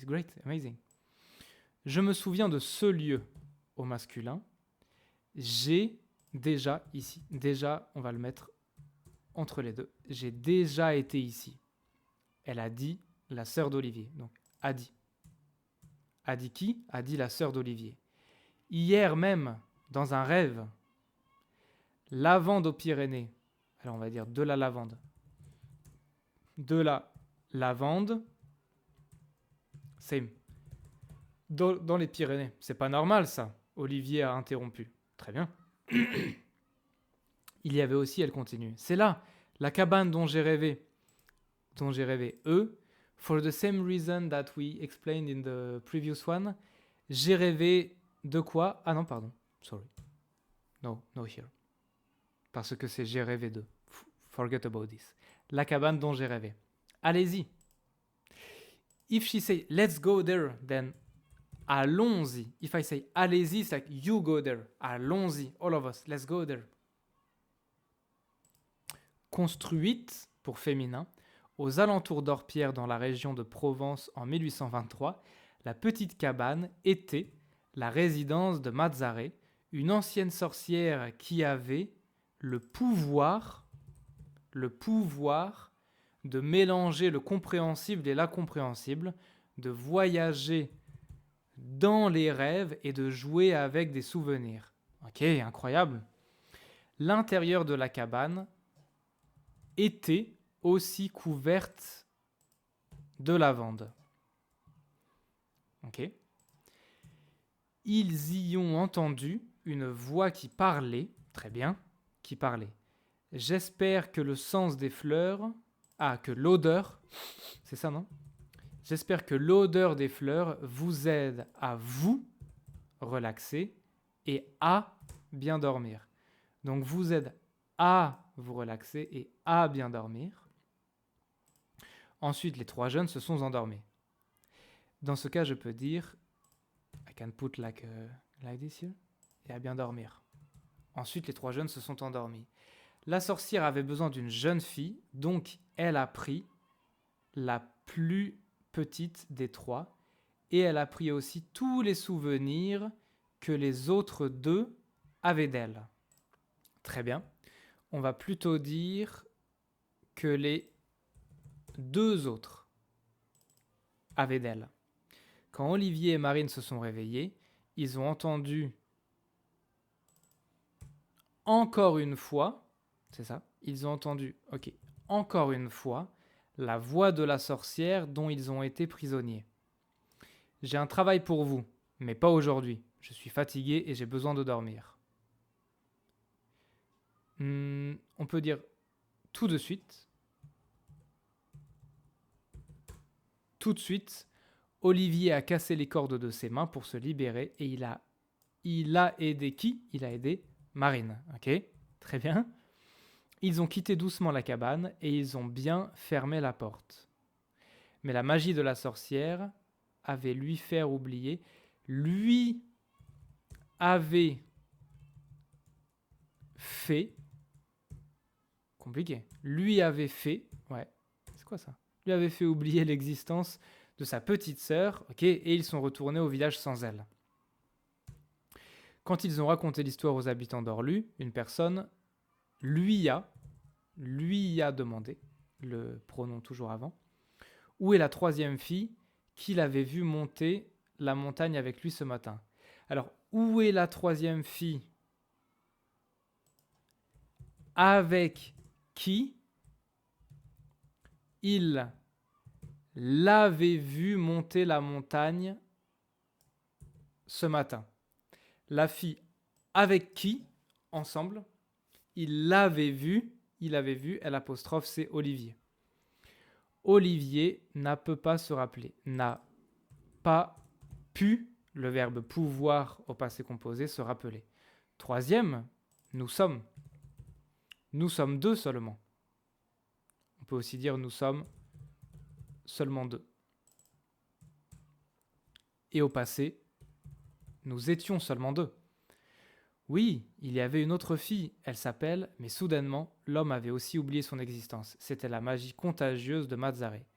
great, amazing. Je me souviens de ce lieu au masculin. J'ai déjà ici. Déjà, on va le mettre entre les deux. J'ai déjà été ici. Elle a dit la sœur d'Olivier. Donc, a dit. A dit qui? A dit la sœur d'Olivier. Hier même, dans un rêve, lavande aux Pyrénées. Alors, on va dire de la lavande. De la lavande. Same. Dans les Pyrénées. C'est pas normal, ça. Olivier a interrompu. Très bien. Il y avait aussi, elle continue. C'est là, la cabane dont j'ai rêvé. Dont j'ai rêvé. For the same reason that we explained in the previous one. J'ai rêvé de quoi? Ah non, pardon. Sorry. No here. Parce que c'est j'ai rêvé de. Forget about this. La cabane dont j'ai rêvé. Allez-y. If she say let's go there, then allons-y. If I say allez-y, it's like you go there. Allons-y. All of us. Let's go there. Construite, pour féminin, aux alentours d'Orpierre dans la région de Provence en 1823, la petite cabane était la résidence de Mazzaré, une ancienne sorcière qui avait le pouvoir de mélanger le compréhensible et l'incompréhensible, de voyager dans les rêves et de jouer avec des souvenirs. Ok, incroyable. L'intérieur de la cabane était aussi couverte de lavande. Ok. Ils y ont entendu une voix qui parlait, très bien, qui parlait. J'espère que le sens des fleurs, que l'odeur, c'est ça, non? J'espère que l'odeur des fleurs vous aide à vous relaxer et à bien dormir. Donc, vous aide à vous relaxer et à bien dormir. Ensuite, les trois jeunes se sont endormis. Dans ce cas, je peux dire I can put like this here et à bien dormir. Ensuite, les trois jeunes se sont endormis. La sorcière avait besoin d'une jeune fille, donc elle a pris la plus petite des trois et elle a pris aussi tous les souvenirs que les autres deux avaient d'elle. Très bien. On va plutôt dire que les deux autres avaient d'elle. Quand Olivier et Marine se sont réveillés, ils ont entendu encore une fois, c'est ça, ils ont entendu, ok, encore une fois, la voix de la sorcière dont ils ont été prisonniers. J'ai un travail pour vous, mais pas aujourd'hui. Je suis fatigué et j'ai besoin de dormir. On peut dire tout de suite. Tout de suite, Olivier a cassé les cordes de ses mains pour se libérer et il a aidé qui? Il a aidé Marine. Ok, très bien. Ils ont quitté doucement la cabane et ils ont bien fermé la porte. Mais la magie de la sorcière avait lui faire oublier, lui avait fait, compliqué, lui avait fait, ouais, c'est quoi ça? Lui avait fait oublier l'existence de sa petite sœur, ok, et ils sont retournés au village sans elle. Quand ils ont raconté l'histoire aux habitants d'Orlu, une personne lui a demandé, le pronom toujours avant, où est la troisième fille qu'il avait vue monter la montagne avec lui ce matin. Alors, où est la troisième fille avec qui il l'avait vue monter la montagne ce matin? La fille avec qui, ensemble, il l'avait vue, elle apostrophe, c'est Olivier. Olivier n'a pas se rappeler, n'a pas pu, le verbe pouvoir au passé composé, se rappeler. Troisième, nous sommes. Nous sommes deux seulement. On peut aussi dire nous sommes seulement deux. Et au passé, nous étions seulement deux. Oui, il y avait une autre fille, elle s'appelle, mais soudainement, l'homme avait aussi oublié son existence. C'était la magie contagieuse de Mazaré.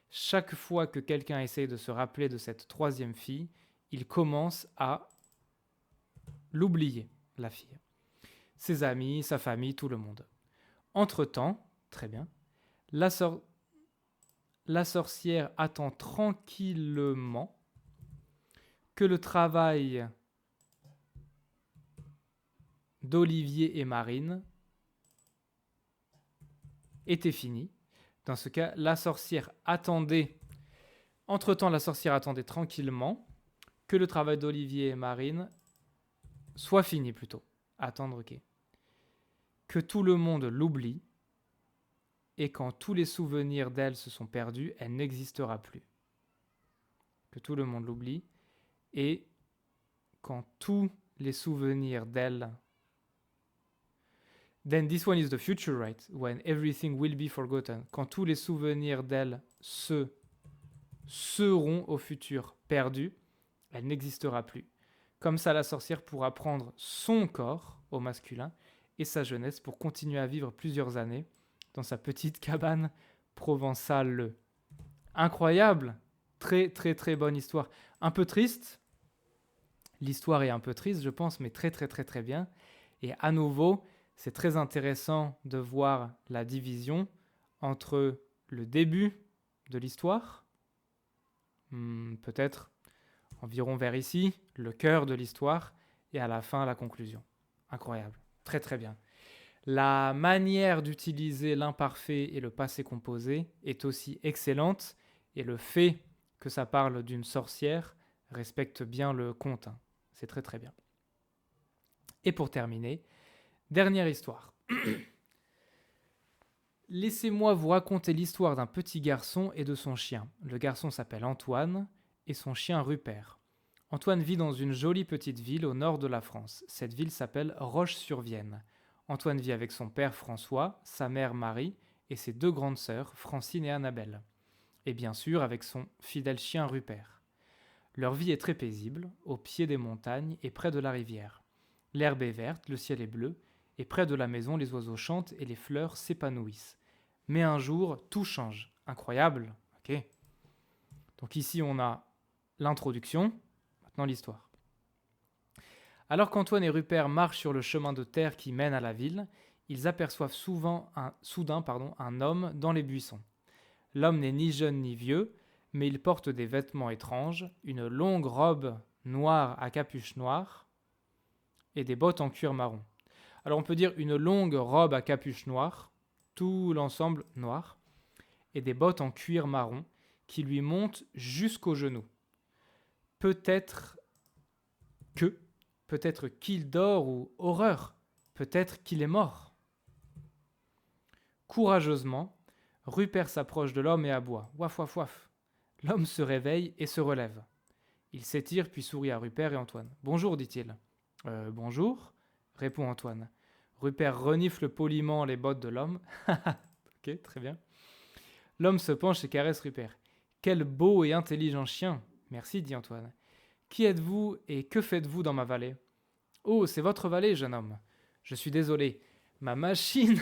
Chaque fois que quelqu'un essaye de se rappeler de cette troisième fille, il commence à l'oublier, la fille. Ses amis, sa famille, tout le monde. Entre-temps, très bien, la sorcière attend tranquillement que le travail d'Olivier et Marine était fini. Dans ce cas, la sorcière attendait, entre-temps, la sorcière attendait tranquillement que le travail d'Olivier et Marine soit fini plutôt. Attendre, ok. Que tout le monde l'oublie, et quand tous les souvenirs d'elle se sont perdus, elle n'existera plus. Que tout le monde l'oublie, et quand tous les souvenirs d'elle... Then this one is the future, right? When everything will be forgotten. Quand tous les souvenirs d'elle seront au futur perdus, elle n'existera plus. Comme ça, la sorcière pourra prendre son corps au masculin et sa jeunesse pour continuer à vivre plusieurs années dans sa petite cabane provençale. Incroyable! Très très très bonne histoire. Un peu triste. L'histoire est un peu triste, je pense, mais très très très très bien. Et à nouveau, c'est très intéressant de voir la division entre le début de l'histoire, peut-être environ vers ici, le cœur de l'histoire, et à la fin, la conclusion. Incroyable. Très très bien. La manière d'utiliser l'imparfait et le passé composé est aussi excellente, et le fait que ça parle d'une sorcière respecte bien le conte. C'est très très bien. Et pour terminer, dernière histoire. Laissez-moi vous raconter l'histoire d'un petit garçon et de son chien. Le garçon s'appelle Antoine et son chien Rupert. Antoine vit dans une jolie petite ville au nord de la France. Cette ville s'appelle Roche-sur-Vienne. Antoine vit avec son père François, sa mère Marie et ses deux grandes sœurs, Francine et Annabelle. Et bien sûr avec son fidèle chien Rupert. Leur vie est très paisible, au pied des montagnes et près de la rivière. L'herbe est verte, le ciel est bleu, et près de la maison, les oiseaux chantent et les fleurs s'épanouissent. Mais un jour, tout change. Incroyable, ok. Donc ici, on a l'introduction, maintenant l'histoire. Alors qu'Antoine et Rupert marchent sur le chemin de terre qui mène à la ville, ils aperçoivent soudain un homme dans les buissons. L'homme n'est ni jeune ni vieux, mais il porte des vêtements étranges, une longue robe noire à capuche noire et des bottes en cuir marron. Alors on peut dire une longue robe à capuche noire, tout l'ensemble noir, et des bottes en cuir marron qui lui montent jusqu'aux genoux. Peut-être qu'il dort ou horreur, peut-être qu'il est mort. Courageusement, Rupert s'approche de l'homme et aboie. Waf waf waf. L'homme se réveille et se relève. Il s'étire puis sourit à Rupert et Antoine. Bonjour, dit-il. Bonjour, répond Antoine. Rupert renifle poliment les bottes de l'homme. Ok, très bien. L'homme se penche et caresse Rupert. Quel beau et intelligent chien. Merci, dit Antoine. Qui êtes-vous et que faites-vous dans ma vallée? Oh, c'est votre vallée, jeune homme. Je suis désolé. Ma machine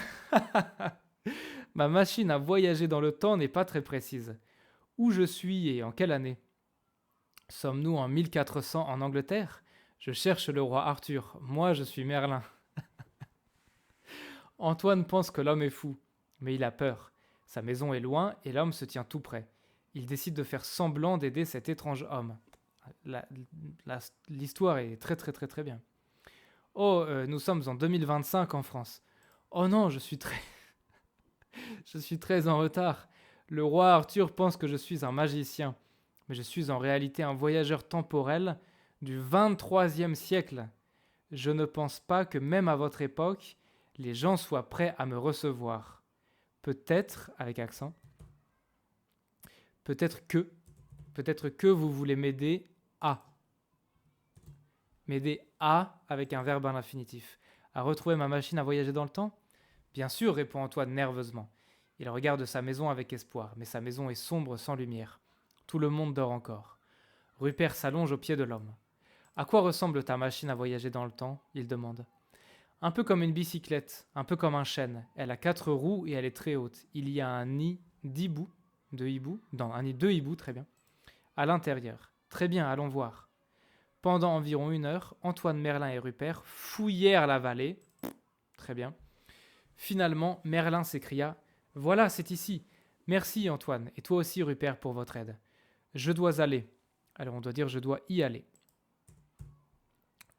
à voyager dans le temps n'est pas très précise. Où je suis et en quelle année? Sommes-nous en 1400 en Angleterre? Je cherche le roi Arthur. Moi, je suis Merlin. Antoine pense que l'homme est fou, mais il a peur. Sa maison est loin et l'homme se tient tout près. Il décide de faire semblant d'aider cet étrange homme. L'histoire est très très très très bien. Oh, nous sommes en 2025 en France. Oh non, je suis très en retard. Le roi Arthur pense que je suis un magicien, mais je suis en réalité un voyageur temporel du 23e siècle. Je ne pense pas que même à votre époque, les gens soient prêts à me recevoir. Peut-être, avec accent, peut-être que vous voulez m'aider à. M'aider à avec un verbe à l'infinitif. À retrouver ma machine à voyager dans le temps? Bien sûr, répond Antoine nerveusement. Il regarde sa maison avec espoir, mais sa maison est sombre sans lumière. Tout le monde dort encore. Rupert s'allonge au pied de l'homme. À quoi ressemble ta machine à voyager dans le temps? Il demande. Un peu comme une bicyclette, un peu comme un chêne. Elle a 4 roues et elle est très haute. Il y a un nid un nid de hibou, très bien, à l'intérieur. Très bien, allons voir. Pendant environ 1 heure, Antoine, Merlin et Rupert fouillèrent la vallée. Très bien. Finalement, Merlin s'écria « Voilà, c'est ici. Merci Antoine, et toi aussi Rupert pour votre aide. Je dois aller. » Alors on doit dire « je dois y aller ».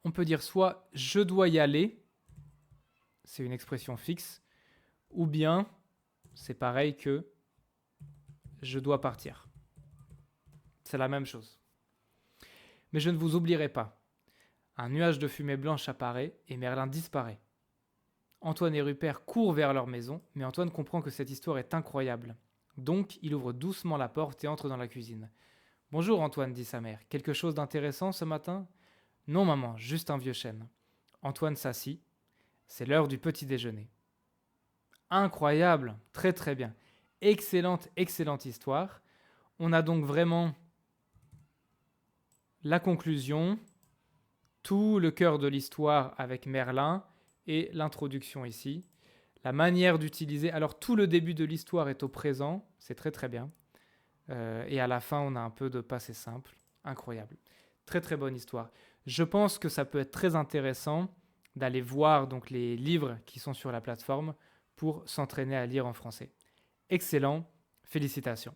On peut dire soit « je dois y aller », c'est une expression fixe, ou bien c'est pareil que « je dois partir ». C'est la même chose. Mais je ne vous oublierai pas. Un nuage de fumée blanche apparaît et Merlin disparaît. Antoine et Rupert courent vers leur maison, mais Antoine comprend que cette histoire est incroyable. Donc, il ouvre doucement la porte et entre dans la cuisine. « Bonjour Antoine, dit sa mère. Quelque chose d'intéressant ce matin ?»« Non maman, juste un vieux chêne. » Antoine s'assit. C'est l'heure du petit déjeuner. Incroyable, très très bien. Excellente histoire. On a donc vraiment la conclusion, tout le cœur de l'histoire avec Merlin et l'introduction ici. La manière d'utiliser, alors tout le début de l'histoire est au présent, c'est très très bien. Et à la fin, on a un peu de passé simple. Incroyable. Très très bonne histoire. Je pense que ça peut être très intéressant d'aller voir donc les livres qui sont sur la plateforme pour s'entraîner à lire en français. Excellent, félicitations.